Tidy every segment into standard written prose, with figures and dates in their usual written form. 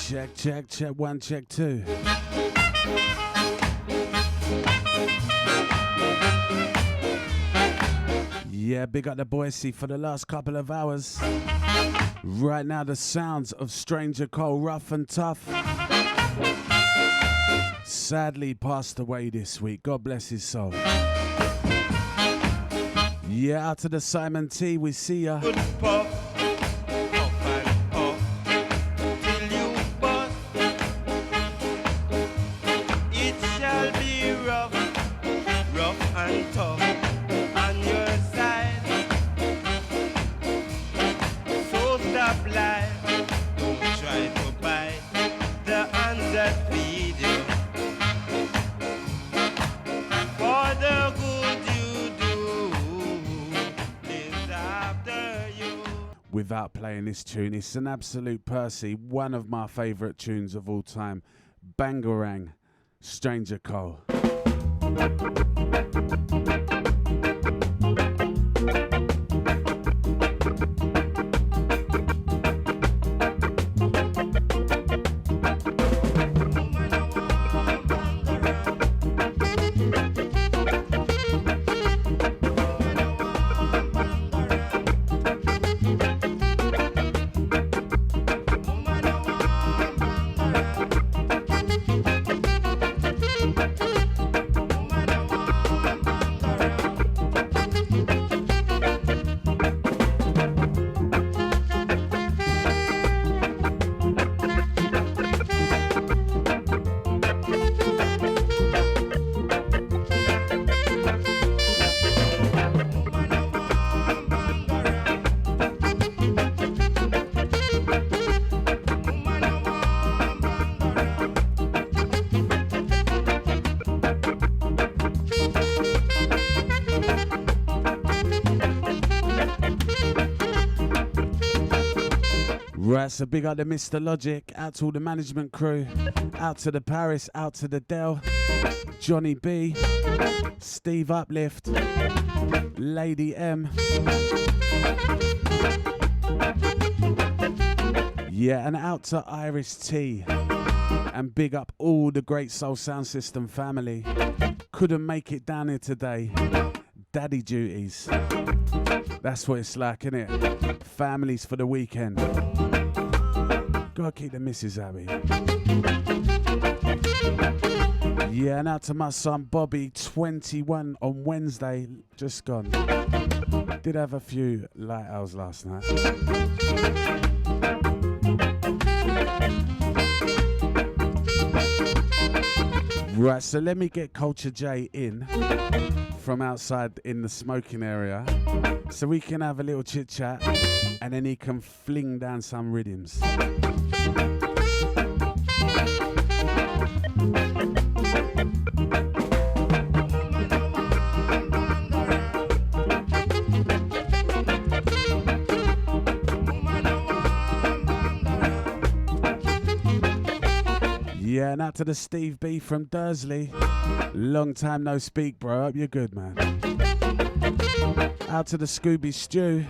Check, check, check, one, check, two. Yeah, big up the Boise for the last couple of hours. Right now, the sounds of Stranger Cole, Rough and Tough. Sadly passed away this week. God bless his soul. Yeah, out to the Simon T, we see ya. Without playing this tune, it's an absolute Percy, one of my favourite tunes of all time. Bangarang, Stranger Cole. Right, so big up to Mr. Logic, out to all the management crew, out to the Paris, out to the Dell, Johnny B, Steve Uplift, Lady M. Yeah, and out to Iris T. And big up all the Great Soul Sound System family. Couldn't make it down here today. Daddy duties. That's what it's like, innit? Families for the weekend. Gotta keep the missus happy. Yeah, and out to my son Bobby, 21 on Wednesday, just gone. Did have a few light hours last night. Right, so let me get Culture J in from outside in the smoking area so we can have a little chit chat and then he can fling down some rhythms. Yeah, and out to the Steve B from Dursley. Long time no speak, bro. Hope you're good, man. Out to the Scooby Stew.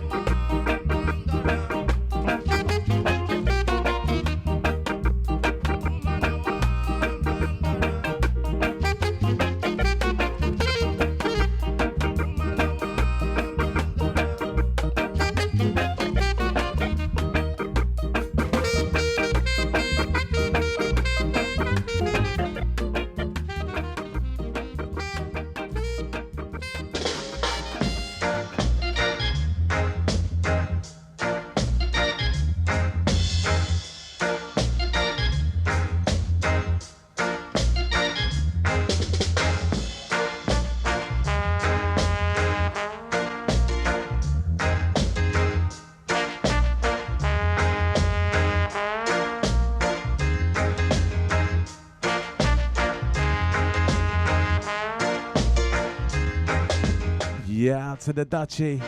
Yeah, out to the Dutchie,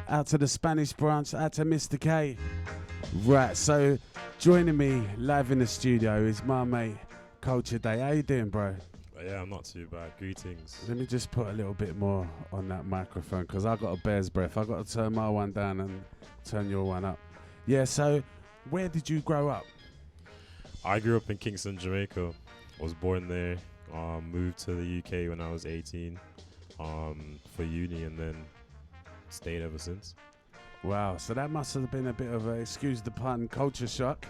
out to the Spanish branch, out to Mr. K. Right, so joining me live in the studio is my mate Culture Day. How you doing, bro? Yeah, I'm not too bad. Greetings. Let me just put a little bit more on that microphone because I got a bear's breath. I got to turn my one down and turn your one up. Yeah, so where did you grow up? I grew up in Kingston, Jamaica. Was born there. Moved to the UK when I was 18 for uni, and then stayed ever since. Wow, so that must have been a bit of a, excuse the pun, culture shock.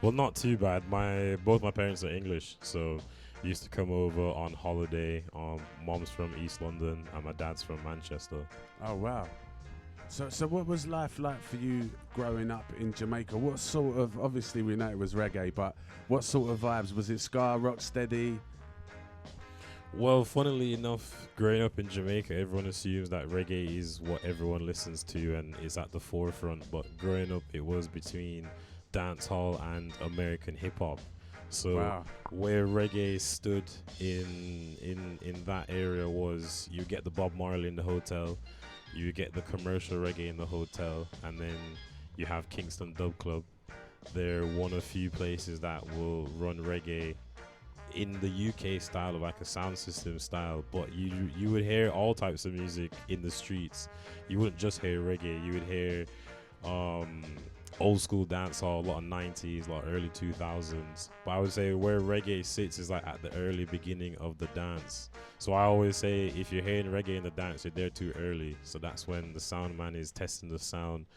Well, not too bad. Both my parents are English, so used to come over on holiday. Mom's from East London and my dad's from Manchester. Oh, wow. So what was life like for you growing up in Jamaica? What sort of, obviously we know it was reggae, but what sort of vibes? Was it ska, rock steady? Well, funnily enough, growing up in Jamaica, everyone assumes that reggae is what everyone listens to and is at the forefront. But growing up, it was between dancehall and American hip hop. So Wow. where reggae stood in that area was you get the Bob Marley in the hotel, you get the commercial reggae in the hotel, and then you have Kingston Dub Club. They're one of few places that will run reggae in the UK style, of like a sound system style, but you would hear all types of music in the streets. You wouldn't just hear reggae, you would hear old school dancehall, a lot of 90s, a lot of early 2000s. But I would say where reggae sits is like at the early beginning of the dance. So I always say if you're hearing reggae in the dance, you're there too early. So that's when the sound man is testing the sound,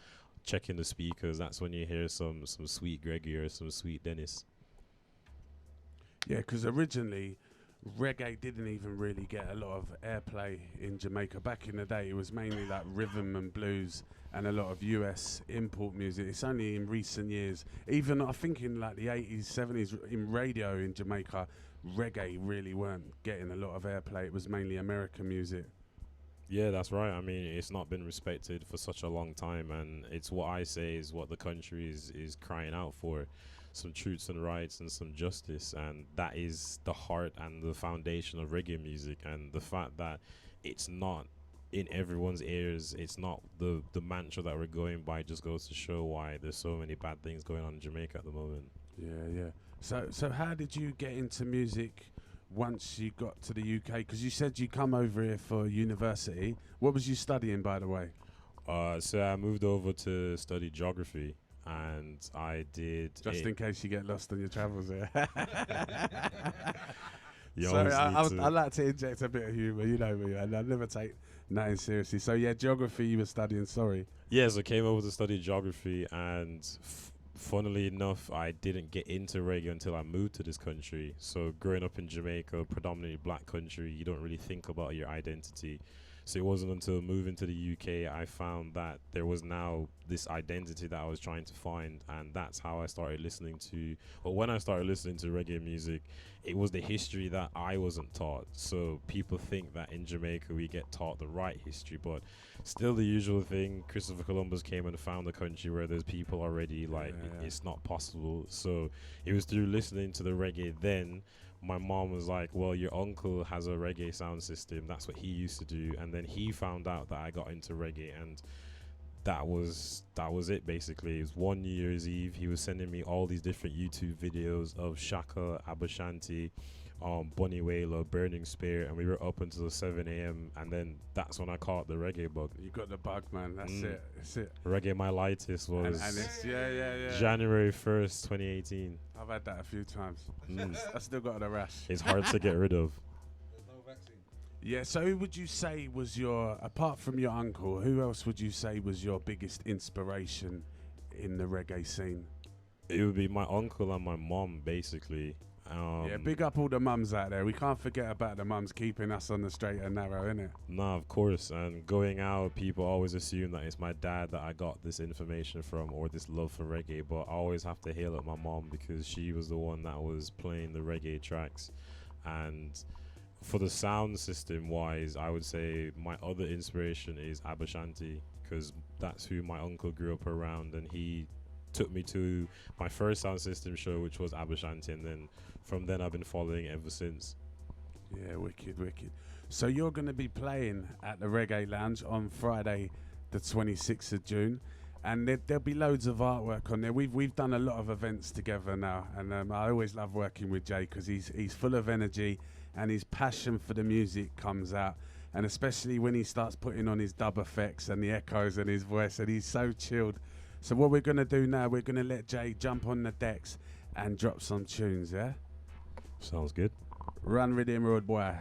checking the speakers. That's when you hear some sweet Greggy or some sweet Dennis. Yeah, because originally reggae didn't even really get a lot of airplay in Jamaica. Back in the day, it was mainly like rhythm and blues and a lot of US import music. It's only in recent years, even I think in like the 80s, 70s, in radio in Jamaica, reggae really weren't getting a lot of airplay. It was mainly American music. Yeah, that's right. I mean, it's not been respected for such a long time, and it's what I say is what the country is crying out for. Some truths and rights and some justice, and that is the heart and the foundation of reggae music. And the fact that it's not in everyone's ears, it's not the mantra that we're going by, just goes to show why there's so many bad things going on in Jamaica at the moment. Yeah. So how did you get into music once you got to the UK? Because you said you come over here for university. What was you studying, by the way? So I moved over to study geography. And I did. Just in case you get lost on your travels here. You Sorry, always need I like to inject a bit of humour, you know me, and I never take nothing seriously. So yeah, geography you were studying, sorry. Yeah, so I came over to study geography, and funnily enough, I didn't get into reggae until I moved to this country. So growing up in Jamaica, predominantly black country, you don't really think about your identity. So it wasn't until moving to the UK I found that there was now this identity that I was trying to find, and that's how I started listening to, or when I started listening to reggae music, it was the history that I wasn't taught. So people think that in Jamaica we get taught the right history, but still the usual thing, Christopher Columbus came and found a country where there's people already, like, it's not possible. So it was through listening to the reggae then. My mom was like, well, your uncle has a reggae sound system. That's what he used to do. And then he found out that I got into reggae, and that was it, basically. It was one New Year's Eve. He was sending me all these different YouTube videos of Shaka, Abashanti, Bunny Wailer, Burning Spear, and we were up until 7 a.m. And then that's when I caught the reggae bug. You got the bug, man. That's it. Reggae Myelitis was and it's, yeah. January 1st, 2018. I've had that a few times. I still got the rash. It's hard to get rid of. There's no vaccine. Yeah, so who would you say was your, apart from your uncle, who else would you say was your biggest inspiration in the reggae scene? It would be my uncle and my mom, basically. Yeah, big up all the mums out there. We can't forget about the mums keeping us on the straight and narrow, innit? No, of course. And going out, people always assume that it's my dad that I got this information from, or this love for reggae. But I always have to hail up my mom, because she was the one that was playing the reggae tracks. And for the sound system wise, I would say my other inspiration is Abashanti, because that's who my uncle grew up around, and he took me to my first sound system show, which was Abashanti, and then from then I've been following it ever since. Yeah, wicked. So you're going to be playing at the Reggae Lounge on Friday the 26th of June, and there'll be loads of artwork on there. We've done a lot of events together now, and I always love working with Jay, because he's full of energy and his passion for the music comes out, and especially when he starts putting on his dub effects and the echoes in his voice, and he's so chilled. So what we're going to do now, we're going to let Jay jump on the decks and drop some tunes, yeah? Sounds good. Run with him, road boy.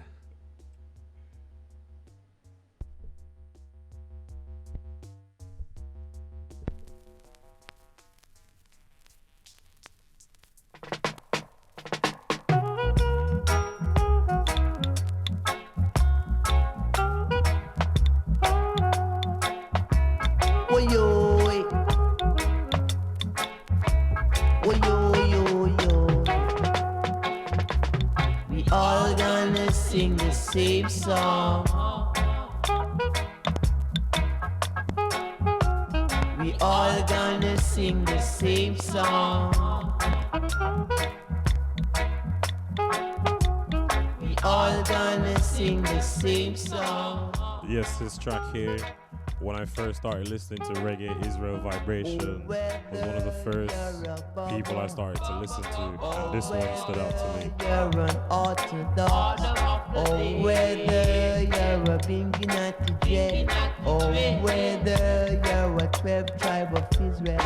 Sing the same song. We all gonna sing the same song. We all gonna sing the same song. Yes, this track here, when I first started listening to reggae, Israel Vibration was one of the first people I started to listen to, and this one stood out to me. You're an Orthodox, or whether you're a Binginati Jet, or whether you're a 12 tribe of Israel.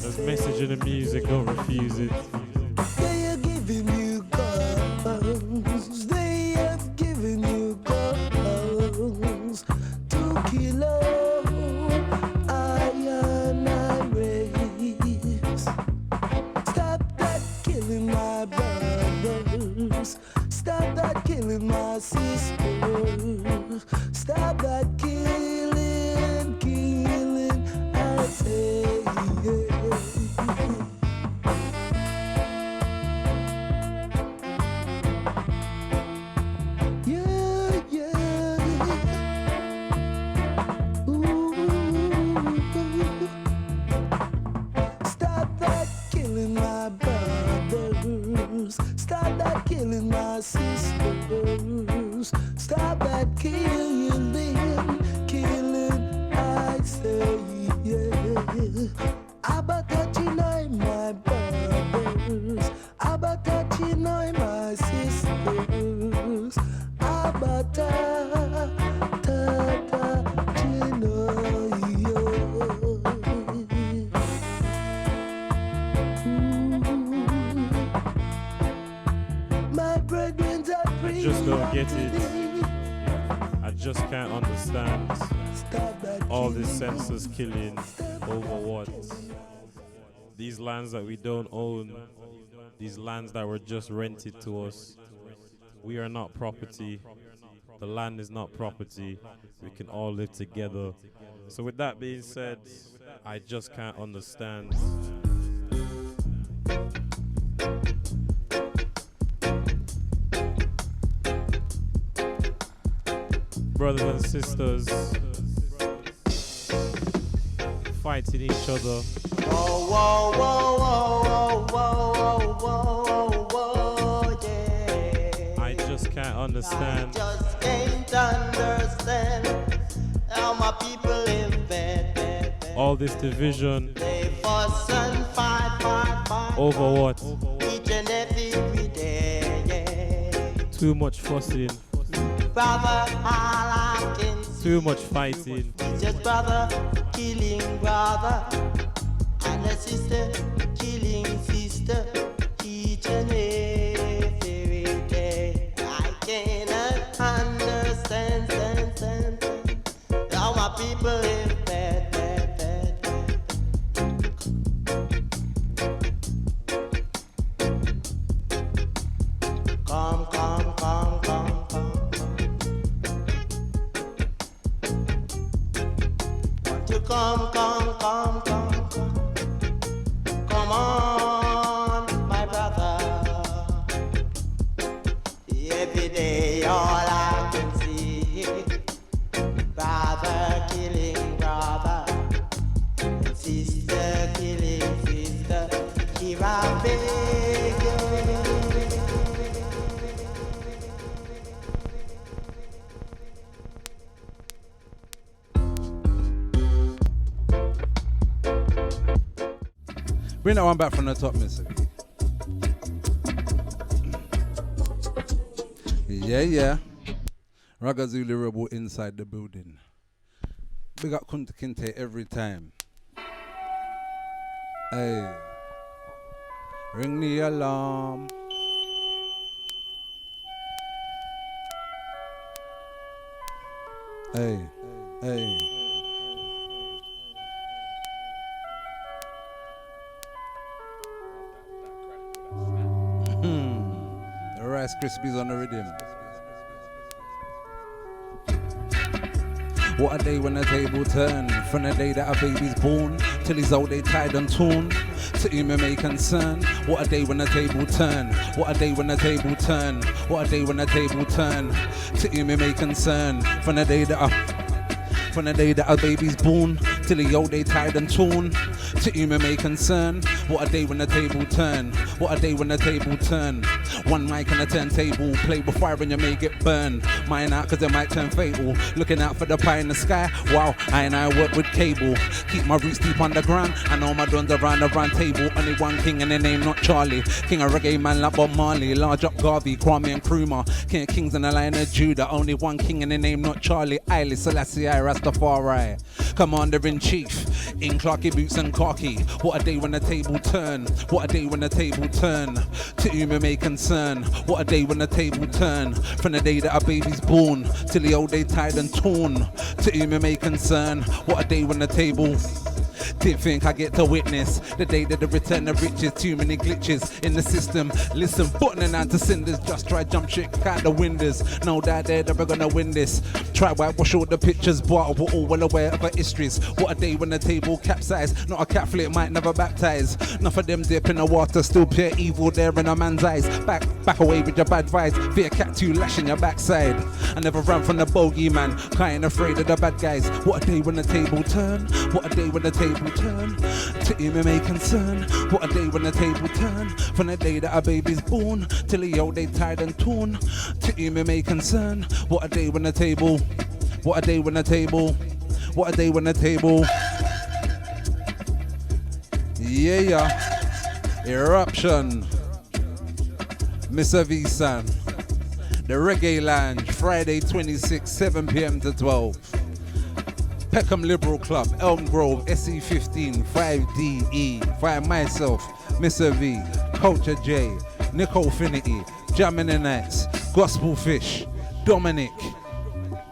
There's message in the music, don't refuse it. They are giving you guns, they have given you guns to kill all iron race. Stop that killing my brothers, stop that killing my sisters, stop that killing, I say, stop that killing my sisters, stop that killing, I say, yeah. About touching my brothers, about touching my sisters, about touching Just don't get it. I just can't understand all this senseless killing over what? These lands that we don't own, these lands that were just rented to us. We are not property. The land is not property. We can all live together. So with that being said, I just can't understand. Brothers and sisters fighting each other. Whoa, whoa, whoa, whoa, whoa, whoa, whoa, yeah. I just can't understand. I just can't understand how my people live bad. All this division. They fuss and fight. Over what? Each and every day, yeah. Too much fussing. Brother, all I can see. Too much fighting. It's just brother killing brother, and a sister killing sister. Each and every day, I cannot understand how my people live bad. Come. Come on, my brother. Every day all I can see, brother killing brother, sister killing sister. Here I beg you. Bring that one back from the top, Missy. Yeah. Raggo Zulu Rebel inside the building. Big up Kunta Kinte every time. Hey. Ring the alarm. Hey. Hey. The Rice Krispies on the rhythm. What a day when the table turn. From the day that a baby's born till he's old, they tied and torn. To whom it may concern. What a day when the table turn. What a day when the table turn. What a day when the table turn. To whom it may concern. From the day that a baby's born till he old, they tied and torn. To whom it may concern. What a day when the table turn. What a day when the table turn. One mic on a turntable, play with fire and you may get burned. Mine out cause it might turn fatal. Looking out for the pie in the sky. Wow, I work with cable. Keep my roots deep underground. I know my dons around the round table. Only one king and the name not Charlie. King of reggae man like Bob Marley. Large up Garvey, Kwame and Nkrumah. King of kings and the line of Judah. Only one king and the name not Charlie. Haile Selassie I Rastafari. Commander in chief. In Clarky boots and khaki. What a day when the table turn. What a day when the table turn. To whom it may concern. What a day when the table turn. From the day that a baby's born till the old day tied and torn. To whom it may concern. What a day when the table. Didn't think I get to witness the day that the return of riches. Too many glitches in the system. Listen, buttoning down to cinders. Just try jump shit out the windows. No doubt they're never gonna win this. Try whitewash all the pictures, but we're all well aware of our histories. What a day when the table capsized. Not a Catholic might never baptize. Enough of them dip in the water, still pure evil there in a man's eyes. Back away with your bad vibes. Fear cat too lashing your backside. I never run from the bogey man. Kinda afraid of the bad guys. What a day when the table turn. What a day when the table turn. To whom it may concern. What a day when the table turn. From the day that a baby's born till the old day tied and torn. To whom it may concern. What a day when the table. What a day when the table. What a day when the table. Yeah. Eruption. Mr. V-San. The Reggae Lounge. Friday 26, 7 p.m. to 12. Peckham Liberal Club, Elm Grove, SE15, 5DE. Find myself, Mr. V, Culture J, Nicole Finity, Jammin' Nights, Gospel Fish, Dominic,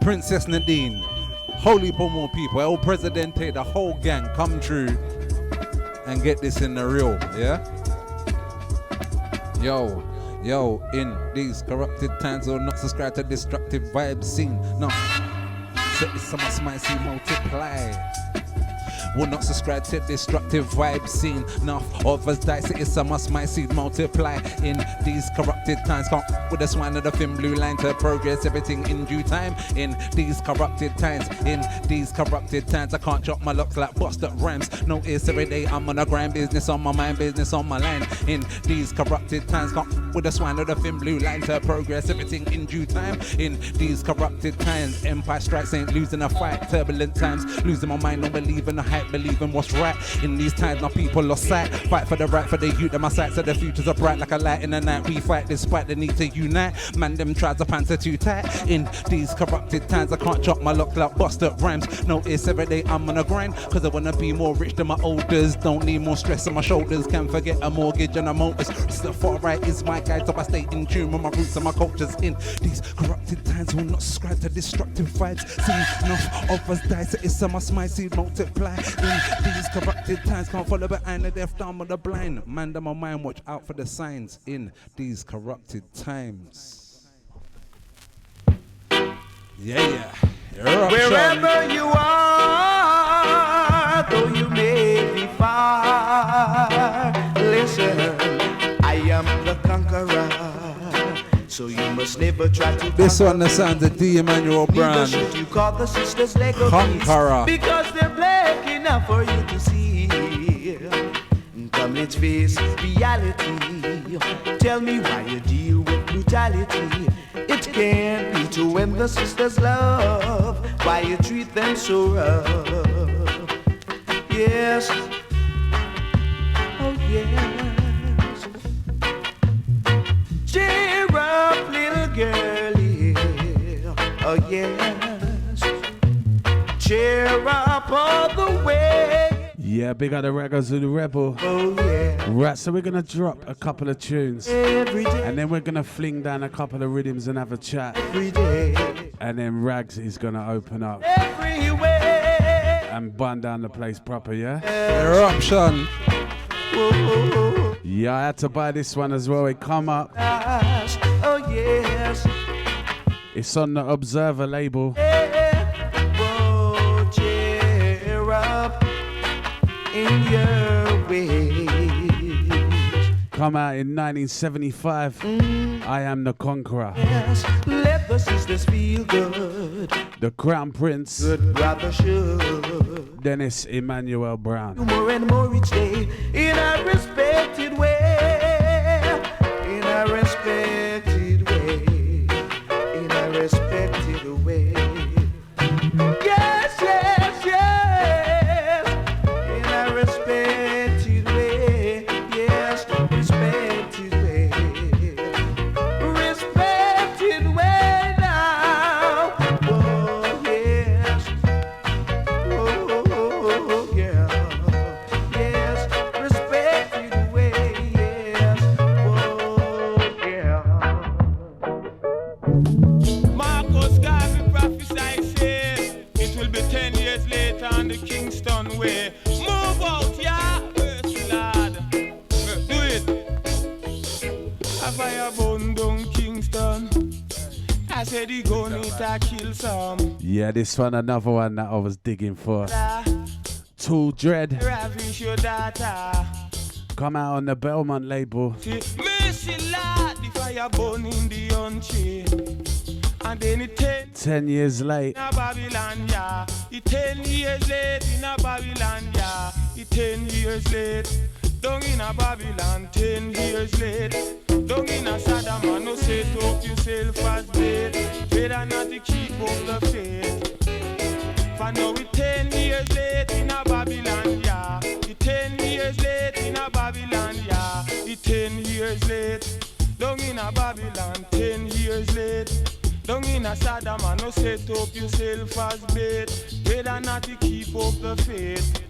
Princess Nadine, Holy Pomo people, El Presidente, the whole gang come through and get this in the real, yeah? Yo, in these corrupted times, will not subscribe to destructive vibe scene. No. Set this summer spicy multiply. Will not subscribe to destructive vibe scene. Enough of us die, set this summer spicy multiply. In these corrupted times, can't with the swine of the thin blue line to progress everything in due time. In these corrupted times, I can't chop my locks like busted rhymes. Notice every day I'm on a grind, business on my mind, business on my line. In these corrupted times, can't with the swine of the thin blue line to progress everything in due time. In these corrupted times, empire strikes, ain't losing a fight. Turbulent times, losing my mind, don't believe in the hype, believe in what's right. In these times, my people lost sight. Fight for the right, for the youth, and my sights of the futures are bright like a light in the night. We fight despite the need to unite. Man, them tries to pants are too tight. In these corrupted times, I can't chop my luck like busted rhymes. Notice every day I'm on a grind, cause I wanna be more rich than my elders. Don't need more stress on my shoulders, can't forget a mortgage and a motors. It's the far right is my guide, so I stay in tune with my roots and my cultures. In these corrupted times, will not subscribe to destructive vibes. See, enough of us die, so it's a must my seed multiply. In these corrupted times, can't follow behind the deaf, dumb or the blind. Man, them my mind, watch out for the signs. In these corrupted times. Yeah. Eruption. Wherever you are, though you may be far, listen, I am the conqueror, so you must never try to This one the sounds of D. Emmanuel Brand. You call the sisters Lego Conqueror. because they're black enough for you to see. Come, let's face reality. Tell me why you deal with brutality. It can't be to when the sisters love. Why you treat them so rough? Yes. Oh yes. Cheer up, little girlie. Oh yes. Cheer up. top of the way. Yeah, big up the Raggo Zulu Rebel. Oh yeah. Right, so we're gonna drop a couple of tunes, Every day. and then we're gonna fling down a couple of rhythms and have a chat, Every day. and then Rags is gonna open up Everywhere. and bun down the place proper, yeah? Eruption. Oh, Yeah, I had to buy this one as well. It come up. gosh. Oh yes. It's on the Observer label. Oh, cheer up in your ways. Come out in 1975. I Am the Conqueror. Yes, let the sisters feel good. The Crown Prince, Good brother should. Dennis Emmanuel Brown. More and more each day in a respected way. In a respected way. In a respected way. Yes, yes, yes. In a respected way. Yes, respected way. Respected way now. Oh, yes. Oh, yeah. Yes, respected way. Yes. Oh, yeah. Marcus Garvey prophesied, say it will be 10 years later on the Kingston way. Move out, yeah, mercy lad. Do it. Have I a bone down Kingston? I said he gonna need to kill some. Yeah, this one, another one that I was digging for. Tool Dread. Ravish your daughter. Come out on the Belmont label. See, mercy lad, the fire burn in the unchain. And then it 10 years late. in a Babylon, yeah. It 10 years late in a Babylon, yeah. It 10 years late. Down in a Babylon, 10 years late. Down in a Saddam, man, no set up yourself as bait. Better not to keep up the faith. For now it 10 years late in a Babylon, yeah. It 10 years late in a Babylon, yeah. It 10 years late. Down in a Babylon, 10 years late. Down in a Saddam, man, no set up yourself as bait. Better not to keep up the faith.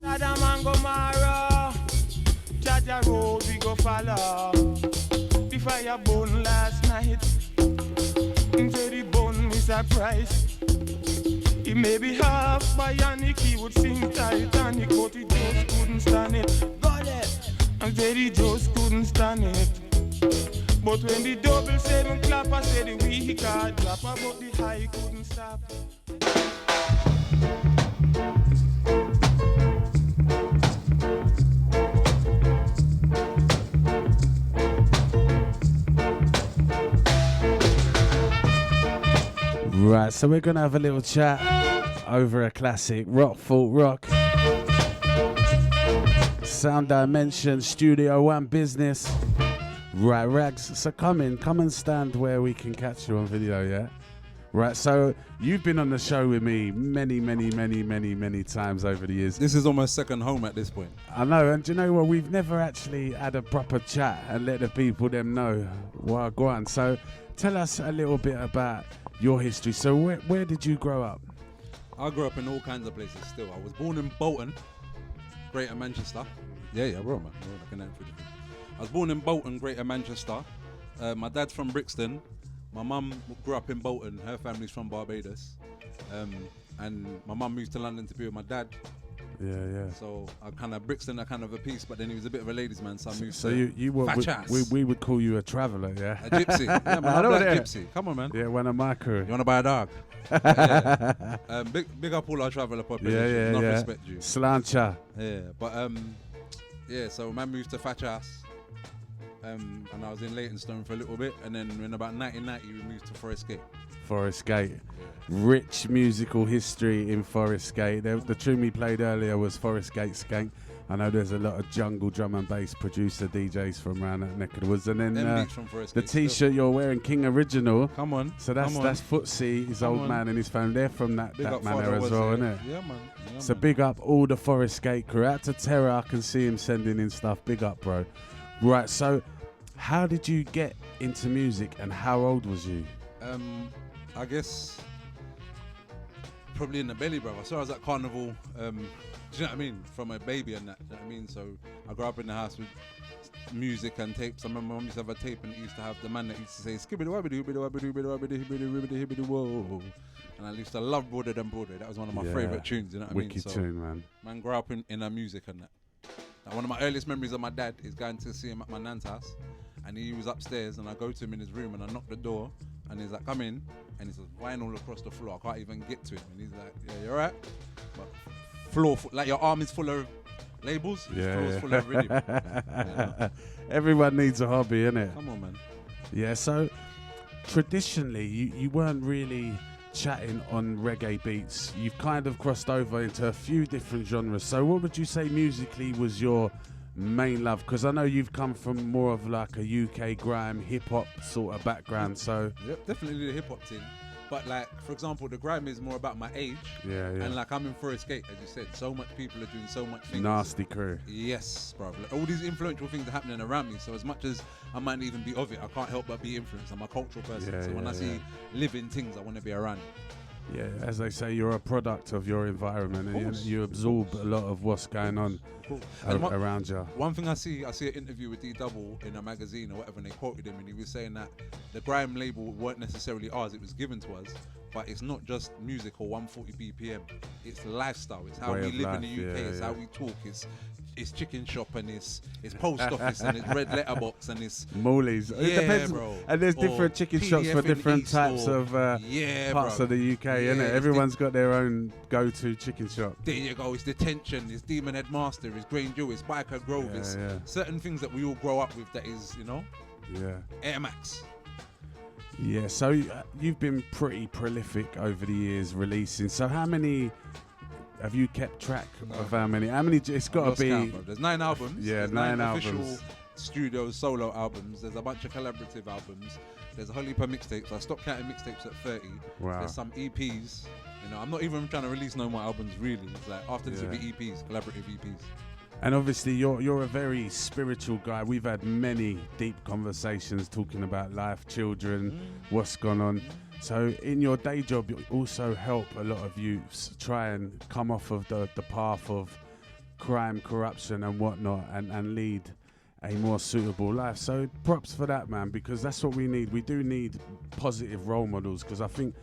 Saddam and Gomorrah, Jaja road we go follow. The fire burn last night. Into the bun is a price. It may be half bionic, he would sing Titanic, but he just couldn't stand it. Got it! And said he just couldn't stand it. But when the 777 clap, I said the weak card drop, but the high couldn't stop. Right, so we're gonna have a little chat over a classic, Rock Fault Rock. Sound Dimension, Studio One business. Right, Rags, so come and stand where we can catch you on video, yeah? Right, so you've been on the show with me many times over the years. This is almost second home at this point. I know, and do you know what? We've never actually had a proper chat and let the people them know what go on. So tell us a little bit about your history. So where did you grow up? I grew up in all kinds of places still. I was born in Bolton, Greater Manchester. Yeah, bro, man. I was born in Bolton, Greater Manchester. My dad's from Brixton. My mum grew up in Bolton. Her family's from Barbados. And my mum moved to London to be with my dad. Yeah. So Brixton, a kind of a piece, but then he was a bit of a ladies' man, so I moved So to you were we would call you a traveller, yeah? a gypsy. Yeah, man, I I'm know black that. gypsy. Come on, man. Yeah, one of my crew. You want to buy a dog? Yeah. Big up all our traveller population. Yeah. Enough respect you. Slancha. Yeah, but so man moved to Thatch House, and I was in Leytonstone for a little bit, and then in about 1990 we moved to Forest Gate. Forest Gate. Rich musical history in Forest Gate. The tune we played earlier was Forest Gate Skank. I know there's a lot of jungle drum and bass producer DJs from around that neck of the woods. And then from Forest the Gate t-shirt you're wearing, King Original. Come on. So that's Footsie, his old man and his family. They're from that Big up manner Father as well, was isn't it? Yeah, man. Yeah, So man. big up all the Forest Gate crew. Out to Terror, I can see him sending in stuff. Big up, bro. Right, so how did you get into music and how old was you? I guess Probably in the belly, bro. I saw I was at carnival. Do you know what I mean? From a baby and that. Do you know what I mean? So I grew up in the house with music and tapes. I remember my mum used to have a tape and it used to have the man that used to say skibbity wabbity wabbity wabbity wabbity wabbity wabbity whoa. And I used to love Broader Than Broader. That was one of my favourite tunes. You know what I mean? Wicked tune, man. Man, grew up in our music and that. Now, one of my earliest memories of my dad is going to see him at my nan's house, and he was upstairs, and I go to him in his room and I knock the door, and he's like, come in, and he's lying all across the floor. I can't even get to him, and he's like, yeah, you're right. But floor, like your arm is full of labels. Yeah, floor is full of rhythm. Yeah. Everyone needs a hobby, innit? Come on, man. Yeah. So traditionally, you weren't really chatting on reggae beats. You've kind of crossed over into a few different genres. So what would you say musically was your main love? Because I know you've come from more of like a UK grime hip hop sort of background. So yep, definitely the hip hop thing. But like, for example, the grime is more about my age. Yeah. And like, I'm in for a skate, as you said. So much people are doing so much things. Nasty crew. Yes, bro. Like, all these influential things are happening around me. So as much as I might not even be of it, I can't help but be influenced. I'm a cultural person. So when I see living things, I want to be around it. Yeah, as they say, you're a product of your environment, and you absorb a lot of what's going on around you. One thing I see an interview with D Double in a magazine or whatever, and they quoted him, and he was saying that the grime label weren't necessarily ours; it was given to us. But it's not just music or 140 BPM; it's lifestyle. It's how we live in the UK. It's how we talk. It's chicken shop and it's post office and it's red letterbox and it's Moolies. Yeah, it depends, bro. and there's different chicken shops for different types of parts of the UK, innit? Everyone's got their own go-to chicken shop. There you go. It's Detention, it's Demon Headmaster, it's Granger, it's Biker Grove. It's certain things that we all grow up with that is, Air Max. Yeah, so you've been pretty prolific over the years releasing. So how many... Have you kept track of how many? It's got to be... Count, there's 9 albums. Yeah, there's 9 albums. Official studio solo albums. There's a bunch of collaborative albums. There's a whole heap of mixtapes. I stopped counting mixtapes at 30. Wow. There's some EPs. I'm not even trying to release no more albums, really. It's like, after this will be EPs, collaborative EPs. And obviously, you're a very spiritual guy. We've had many deep conversations talking about life, children, what's gone on. So in your day job, you also help a lot of youths try and come off of the path of crime, corruption and whatnot and lead a more suitable life. So props for that, man, because that's what we need. We do need positive role models, because I think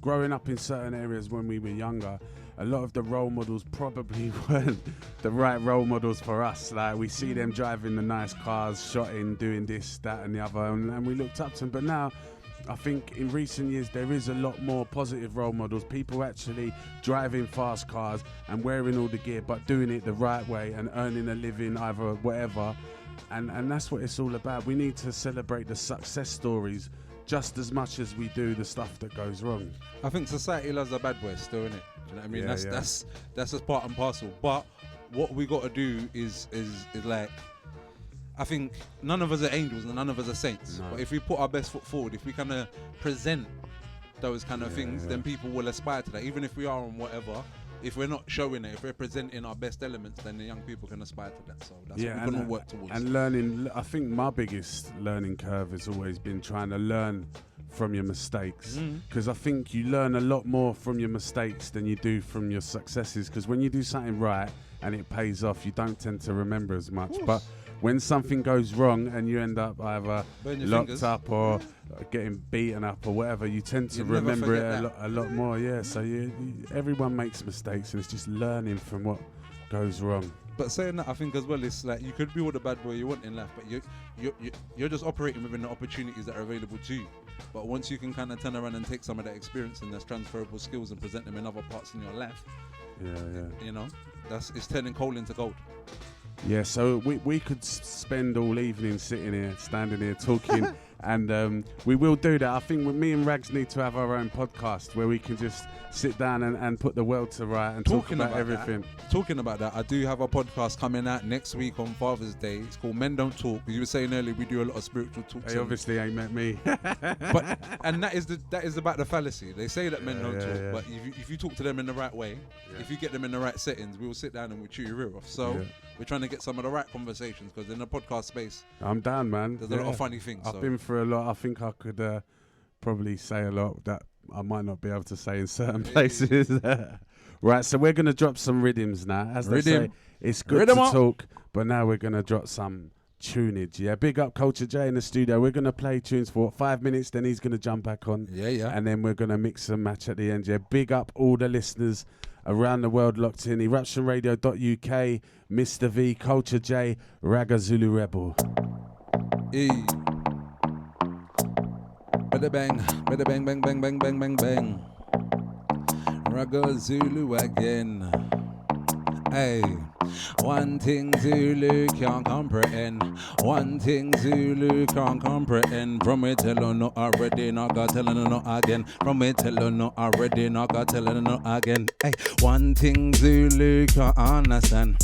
growing up in certain areas when we were younger, a lot of the role models probably weren't the right role models for us. Like, we see them driving the nice cars, shotting, doing this, that and the other, and we looked up to them. But now, I think in recent years there is a lot more positive role models, people actually driving fast cars and wearing all the gear but doing it the right way and earning a living, either whatever, and that's what it's all about. We need to celebrate the success stories just as much as we do the stuff that goes wrong. I think society loves a bad boy still, innit? Do you know what I mean? That's just part and parcel. But what we got to do is like, I think none of us are angels and none of us are saints. No. But if we put our best foot forward, if we kind of present those kind of things, then people will aspire to that. Even if we are on whatever, if we're not showing it, if we're presenting our best elements, then the young people can aspire to that. So that's what we're going to work towards. And learning, I think my biggest learning curve has always been trying to learn from your mistakes. Because I think you learn a lot more from your mistakes than you do from your successes. Because when you do something right and it pays off, you don't tend to remember as much. But when something goes wrong and you end up either locked up or getting beaten up or whatever, you tend to remember it a lot more. Yeah, so everyone makes mistakes, and it's just learning from what goes wrong. But saying that, I think as well, it's like you could be all the bad boy you want in life, but you're just operating within the opportunities that are available to you. But once you can kind of turn around and take some of that experience and those transferable skills and present them in other parts in your life, it's turning coal into gold. Yeah, so we could spend all evening sitting here, standing here, talking, and we will do that. I think me and Rags need to have our own podcast where we can just sit down and put the world to right and talk about everything. Talking about that, I do have a podcast coming out next week on Father's Day. It's called Men Don't Talk. You were saying earlier we do a lot of spiritual talks. They obviously ain't met me. And that is about the fallacy. They say that men don't talk, but if you talk to them in the right way, if you get them in the right settings, we will sit down and we'll chew your ear off. So we're trying to get some of the right conversations, because in the podcast space, I'm down, man. There's a lot of funny things. I've been through a lot. I think I could probably say a lot that I might not be able to say in certain places. Right, so we're going to drop some rhythms now. As they say, it's good to talk, but now we're going to drop some tunage. Yeah, big up Culture J in the studio. We're going to play tunes for 5 minutes, then he's going to jump back on. Yeah. And then we're going to mix and match at the end. Yeah, big up all the listeners around the world locked in. EruptionRadio.uk, Mr. V, Culture J, Raggo Zulu Rebel. Hey. Bada bang, bada bang, bang, bang, bang, bang, bang, bang. Raggo Zulu again. Hey. One thing Zulu can't comprehend. One thing Zulu can't comprehend. From me tell her no already, not got tell her no again. From me tell her no already, not got tell her no again. Hey, one thing Zulu can't understand.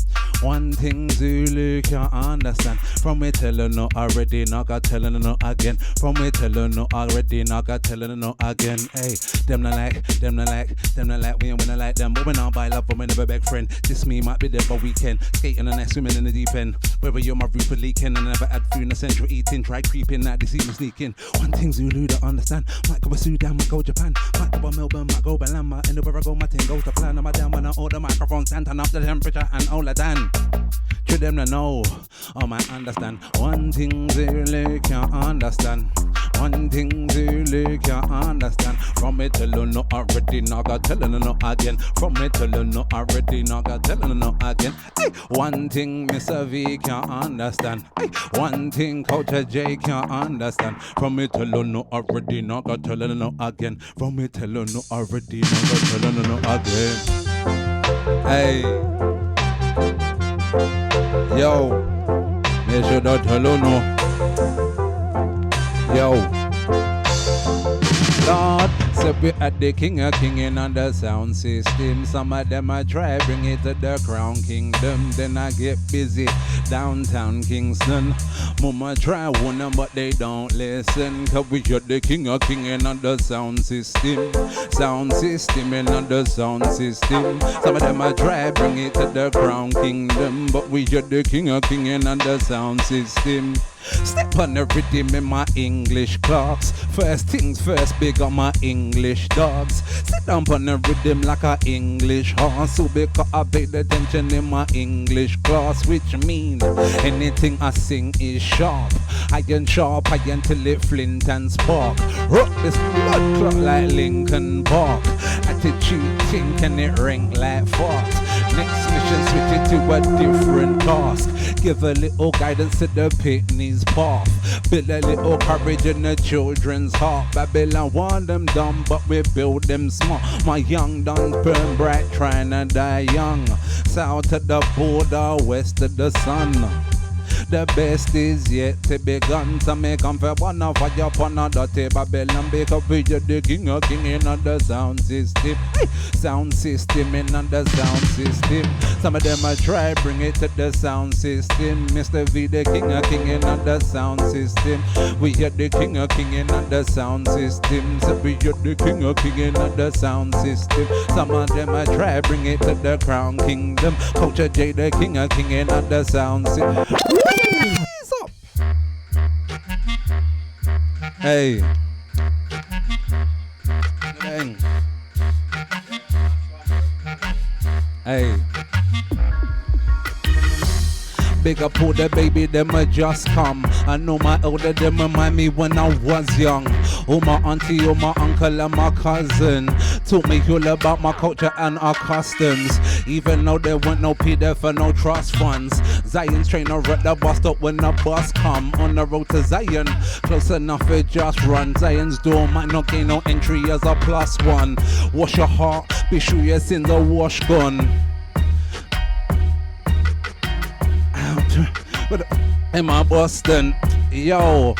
One thing Zulu can't understand. From me tell her no already, not got tell her no again. From me tell her no already, not got tell her no again. Hey, them not like, them not like, them not like, we ain't like them. But we not buy love, but we never beg friend. This me might be there for weekend. Skating and then swimming in the deep end. Whether you're my roofer leaking and I never had food in the central eating. Try creeping, now this even sneaking. One thing Zulu don't understand. Might go to Sudan, might go Japan. Might go to Melbourne, might go Balama. Anywhere I go, my thing goes to plan. I'm down when I order microphone stand, turn up the temperature and all of that. To them to know, I might understand. One thing Zulu can't understand. One thing Zulu can't understand. From me tell you no already, not got tellin' no again. From me tell you no already, not got tellin' no again. Hey, one thing Mr. V can't understand. Hey, one thing Culture J can't understand. From me tell you no already, not got tellin' no again. From me tell you no already, not got tellin' no again. Hey. Yo, me should not tell you no. Yo, Lord, so we at the king of king on the sound system. Some of them I try bring it to the crown kingdom. Then I get busy downtown Kingston. Mama try warn them but they don't listen. Cause we at the king of king on the sound system. Sound system and on the sound system. Some of them I try bring it to the crown kingdom. But we at the king of king on the sound system. Step on the rhythm in my English clocks. First things first, big on my English dogs. Sit down on the rhythm like a English horse. So because I pay the attention in my English class. Which mean anything I sing is sharp. Iron sharp, iron till it flint and spark. Rock this blood clot like Lincoln Park. Attitude think and it ring like fart. Next mission switch it to a different task. Give a little guidance to the Pitney's path. Build a little courage in the children's heart. Babylon want them dumb, but we build them smart. My young done burn bright, trying to die young. South of the border, west of the sun. The best is yet to be gone. So me come for one of fire upon a dirty Babylon. Because we are the king of king in the sound system. Hey, sound system in the sound system. Some of them I try bring it to the sound system. Mr. V the king of king in the sound system. We are the king of king in the sound system. So we are the king of king in the sound system. Some of them I try bring it to the crown kingdom. Culture J the king of king in the sound system. Hey. Bang. Hey. Big up all the baby, them a just come. I know my elder, them remind me when I was young. Oh my auntie, oh my uncle and my cousin taught me all about my culture and our customs. Even though there weren't no PDF and no trust funds. Zion's trainer at the bus stop when the bus come. On the road to Zion, close enough it just run. Zion's door might not gain no entry as a +1. Wash your heart, be sure your sins are wash gone. In my Boston, yo,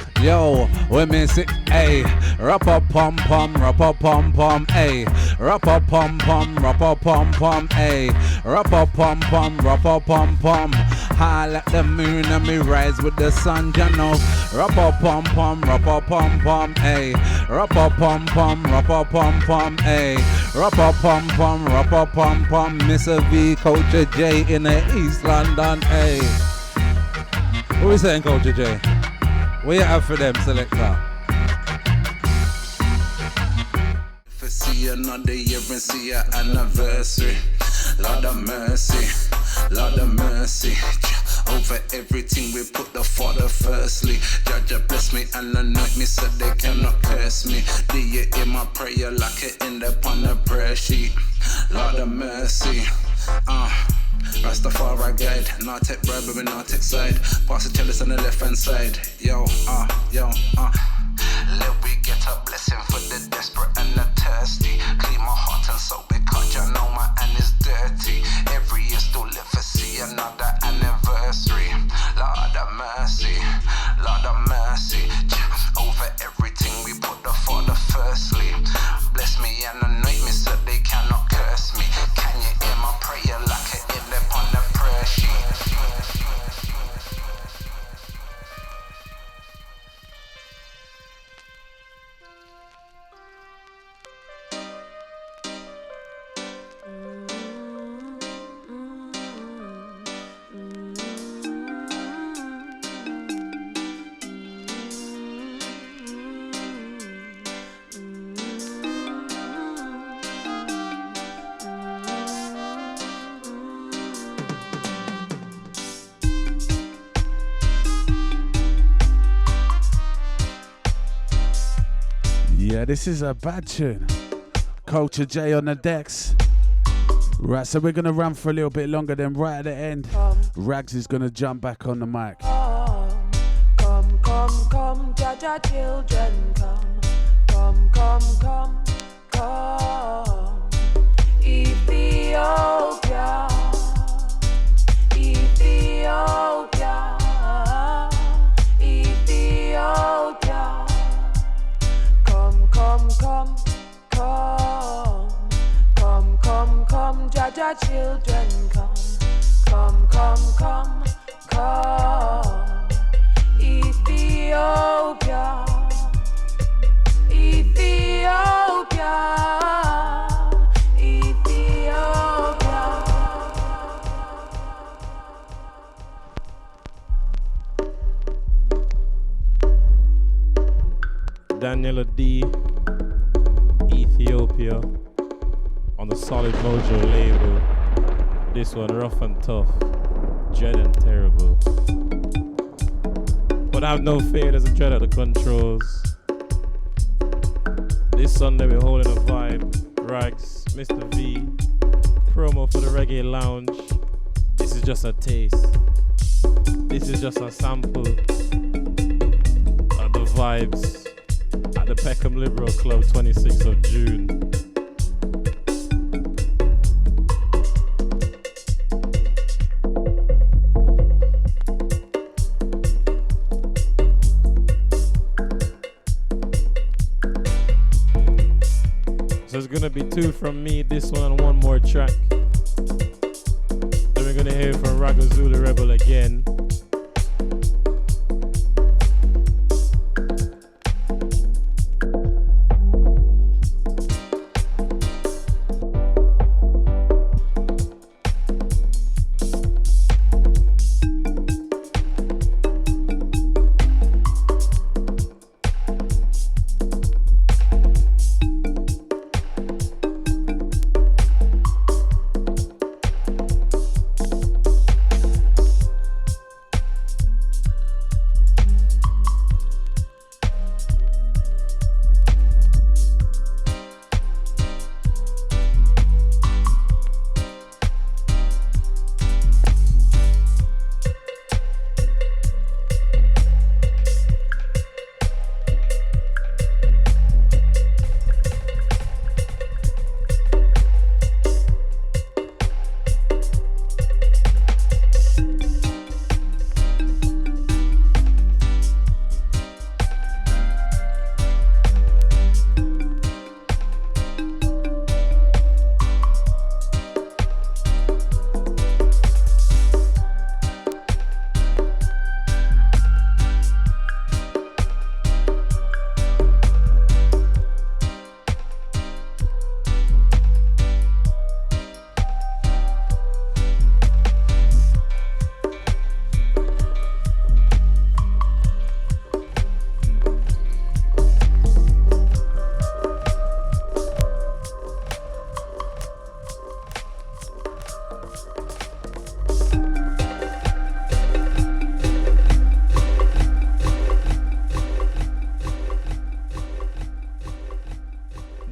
when me say, hey, rappa pom pom, hey, rappa pom pom, hey, rappa pom pom, high like the moon and me rise with the sun, you know, rappa pom pom, hey, rappa pom pom, hey, rappa pom pom, Mr. V, Culture J in the East London, hey. What we saying, Culture J? What you have for them, selector? be another year and see your anniversary. Lord of mercy, Lord of mercy. Over everything we put the Father firstly. Judge bless me and anoint me so they cannot curse me. Do you hear my prayer like it in the upon the prayer sheet? Lord of mercy, Rastafari guide, not take bribe, but we not take side. Pass the chalice on the left hand side. Yo, Let we get a blessing for the desperate and the thirsty. Clean my heart and soul because you know my hand is dirty. Every year still live to see another anniversary. Lord of mercy, Lord of mercy. Over everything we put the Father firstly. Bless me and anoint me so they cannot curse me. Can you hear my prayer like it in the on the prayer sheet? Yeah, this is a bad tune. Culture J on the decks. Right, so we're gonna run for a little bit longer, then right at the end, Rags is gonna jump back on the mic. Come, Jaja children, come, Ethiopia, come, Jaja children, come, Ethiopia, Daniela D, Ethiopia, on the Solid Mojo label. This one rough and tough, dread and terrible. But I have no fear, there's a dread at the controls. This Sunday we're holding a vibe. Rags, Mr. V, promo for the Reggae Lounge. This is just a taste. This is just a sample of the vibes at the Peckham Liberal Club, 26th of June. So it's gonna be two from me, this one and one more track. Then we're gonna hear from Raggo Zulu Rebel again.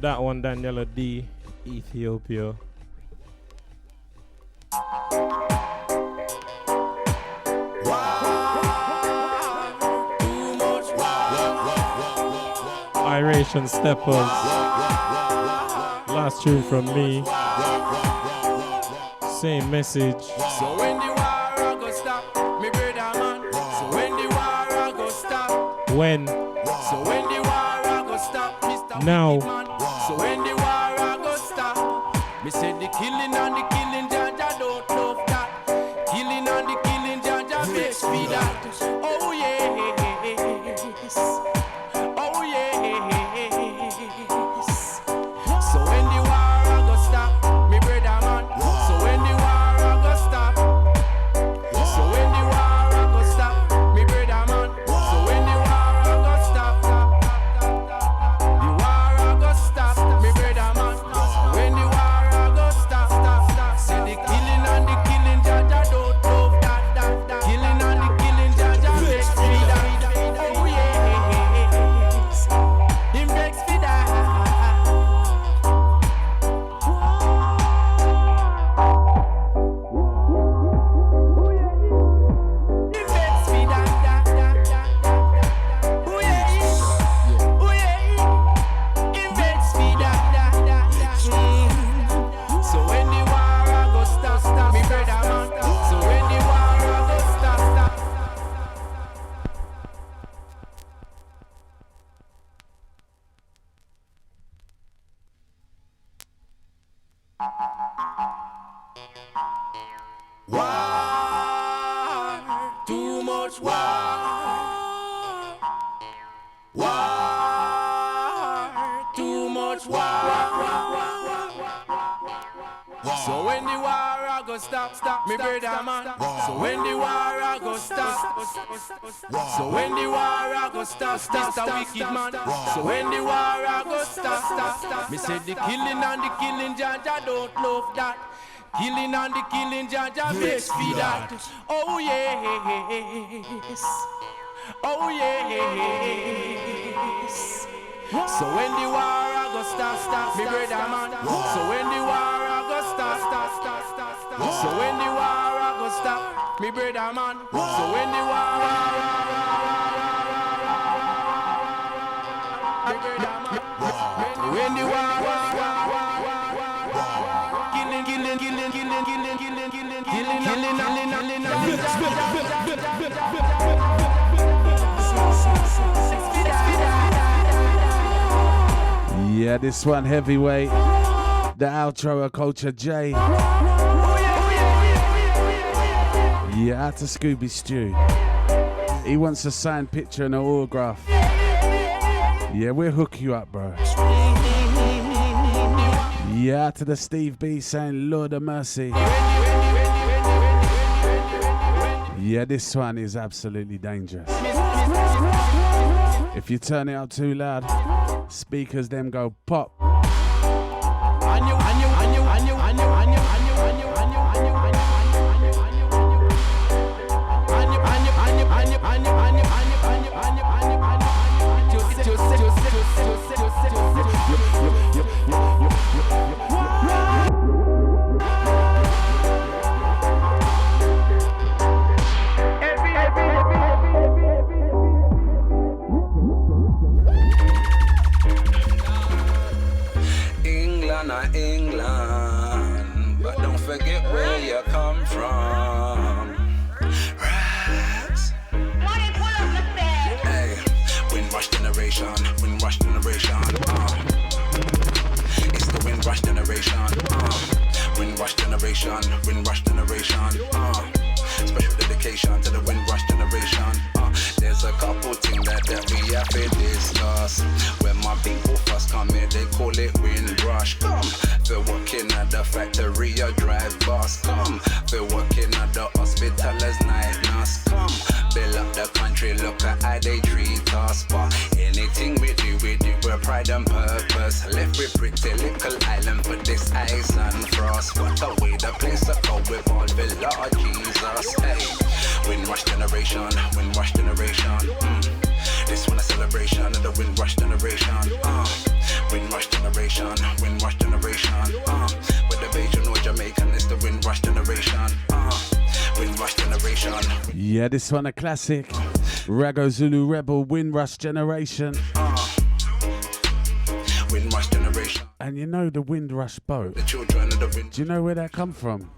that one, Daniela D, Ethiopia. Iration Steppers. Last tune from me. Same message. So when the war go stop, me brother man. So when the war go stop. When? So when the war go stop, Mr. Now. Wicked man. So when the war go stop, me say the killing and the killing, Jaja don't love that. Killing and the killing, Jaja makes me that. Oh yes, oh yes. So when the war go stop, me brother man. So when the war go stop, so when the war go stop, me brother man. So when the war go stop, the war go stop, me brother man. When the war go stop, see the killing and the killing, Jaja don't love that. Killing and the killing, Jaja makes me that. Oh yes, he makes me that. So when the war go stop, me brother man. So when the war go stop. War, too much war. War, too much war. So when the war go stop, me brother man. So when the war go stop, so when the war go stop, Mr. Wicked man. So when the war go stop, me say the killing and the killing, Jaja don't love that. Killing and the killing, Jaja makes me that. Oh yes, oh yes. So when the war go stop, me brother man. So when the war go stop, so when the war go stop, me brother man. So when the war, me brother man. When the war, killing, killing, killing, killing, killing, killing, killing, killing, killing, Yeah, this one heavyweight. The outro of Culture J. Yeah, out to Scooby Stew. He wants a signed picture and an autograph. Yeah, we'll hook you up, bro. Yeah, out to the Steve B saying Lord of Mercy. Yeah, this one is absolutely dangerous. If you turn it up too loud, speakers them go pop. England, but don't forget where you come from. Rags. Hey, Windrush generation, Windrush generation. It's the Windrush generation. Windrush generation, Windrush generation. Special dedication to the Windrush generation. There's a couple things that we have to discuss. When my people first come here, they call it Windrush. Come, they're working at the factory or drive bus. Come, they're working at the hospital as night nurse. Come, build up the country, look at how they treat us. But anything we do with pride and purpose. Left with pretty little island for this ice and frost. What a way the place to go with all the Lord Jesus. Hey, Windrush generation, Windrush generation. This one a celebration of the Windrush generation. Windrush generation, Windrush generation. With the Bajan or Jamaican, it's the Windrush generation. Windrush generation. Yeah, this one a classic. Raggo Zulu Rebel, Windrush generation. Windrush generation. And you know the Windrush boat. The children of the wind. Do you know where that come from?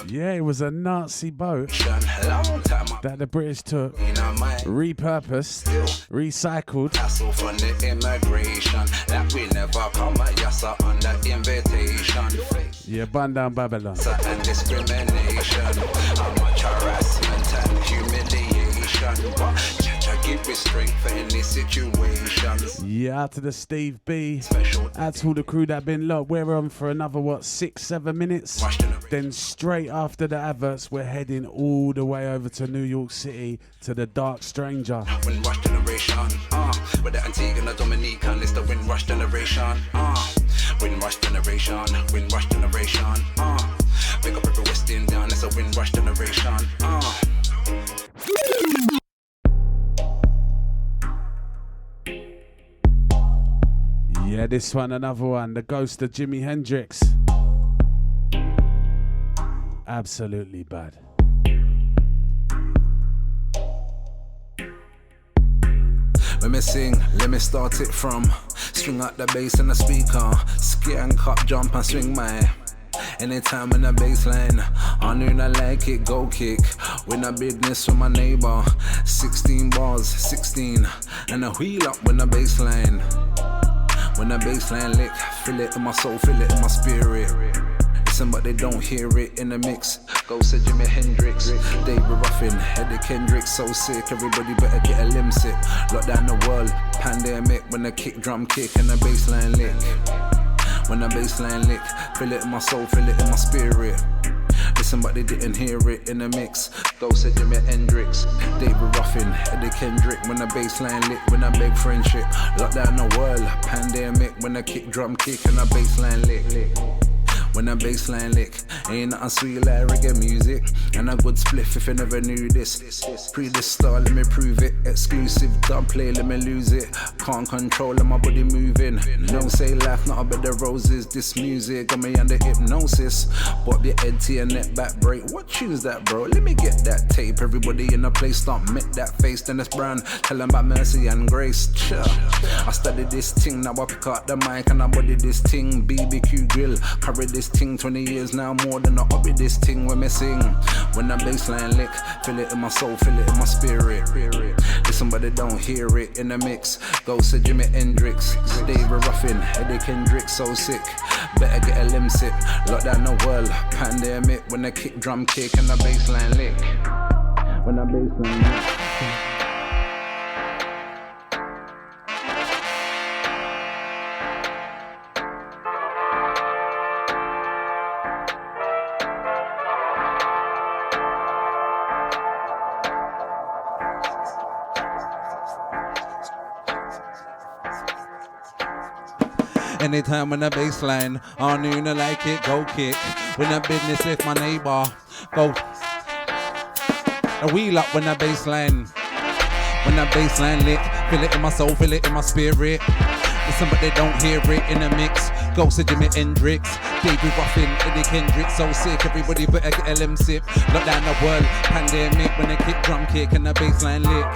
Yeah, it was a Nazi boat that the British took, repurposed, recycled. Hassle from the immigration that we never come at Yassa under invitation. Yeah, burn down Babylon. And discrimination, how much harassment and humiliation. But give me strength for any situations. Yeah, out to the Steve B. Out to all the crew that been locked. We're on for another, 6-7 minutes. Then straight after the adverts, we're heading all the way over to New York City to the Dark Stranger. Windrush generation, with the Antigua and the Dominican, it's the Windrush generation. Windrush generation, Windrush generation. Pick up every West Indian, it's a Windrush generation. Yeah, this one, another one. The Ghost of Jimi Hendrix. Absolutely bad. Let me sing, let me start it from string out the bass and the speaker, skank up, jump and swing my. Anytime in the baseline, I knew I like it, go kick. Win a business with my neighbor, 16 bars, 16, and a wheel up when the baseline. When the baseline lick, feel it in my soul, feel it in my spirit. Listen, but they don't hear it in the mix. Go say Jimi Hendrix, David Ruffin, Eddie Kendrick, so sick. Everybody better get a limb sip. Lock down the world, pandemic. When the kick drum kick and the baseline lick. When the baseline lick, feel it in my soul, feel it in my spirit. Listen, but they didn't hear it in the mix. Go say Jimi Hendrix, David Ruffin, Eddie Kendrick. When the baseline lit, when I beg friendship. Lock down the world, pandemic. When the kick drum kick and the baseline lick. When the bassline lick, ain't nothing sweet like reggae music. And a good spliff if you never knew this. Pre this star, let me prove it. Exclusive dub play, let me lose it. Can't control my body moving. No say life, not a bed of roses. This music got me under hypnosis. Bop your head to your neck back break. What tune's that, bro? Let me get that tape. Everybody in the place start make that face. Then it's brand. Tell them about mercy and grace. I studied this thing, now I pick up the mic and I body this thing. BBQ grill, carry this thing 20 years now, more than a hobby. This thing when me sing. When the bassline lick, feel it in my soul, feel it in my spirit. Listen, but they don't hear it in the mix. Go say Jimi Hendrix, David Ruffin, Eddie Kendrick, so sick. Better get a limb sip. Lock down the world, pandemic. When the kick drum kick and the bassline lick. When the bassline lick. Anytime when the bassline, I knew I like it, go kick. When the business lift my neighbor, go. A wheel up when the bassline. When the bassline lick, feel it in my soul, feel it in my spirit. Listen, but they don't hear it in the mix. Go to Jimi Hendrix, David Ruffin, Eddie Kendrick, so sick. Everybody better get a limb sip. Lock down the world, pandemic. When they kick drum kick and the bassline lick.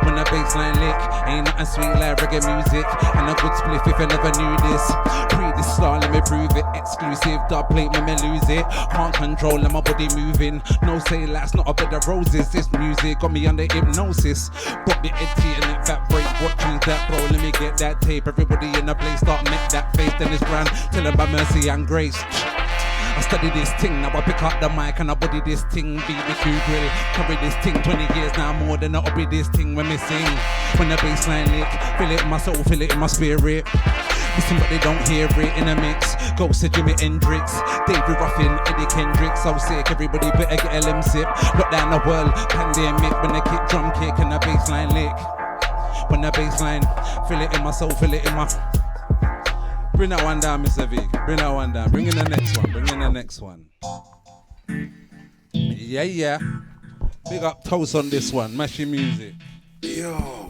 When the bassline lick, ain't nothing sweet like reggae music. And a good spliff if you never knew this. Pre this star, let me prove it. Exclusive dub plate, let me lose it. Can't control my body moving. No say last, not a bed of roses. This music got me under hypnosis. Pop the head to your neck, fat break. What tune's that, bro? Let me get that tape. Everybody in the place start make that face. Then it's brand, tell them about mercy and grace. I study this thing, now I pick up the mic and I body this thing. BBQ grill, carry this thing 20 years now, more than I'll be this thing when me sing. When the bassline lick, feel it in my soul, feel it in my spirit. Listen, but they don't hear it in a mix. Go to Jimi Hendrix, David Ruffin, Eddie Kendrick, so sick. Everybody better get a limb sip. Lock down the world, pandemic. When the kick drum kick and the bassline lick. When the bassline, feel it in my soul, feel it in my. Bring that one down, Mr. Vic. Bring that one down. Bring in the next one. Bring in the next one. Yeah. Big up Toast on this one. Mashy music. Yo.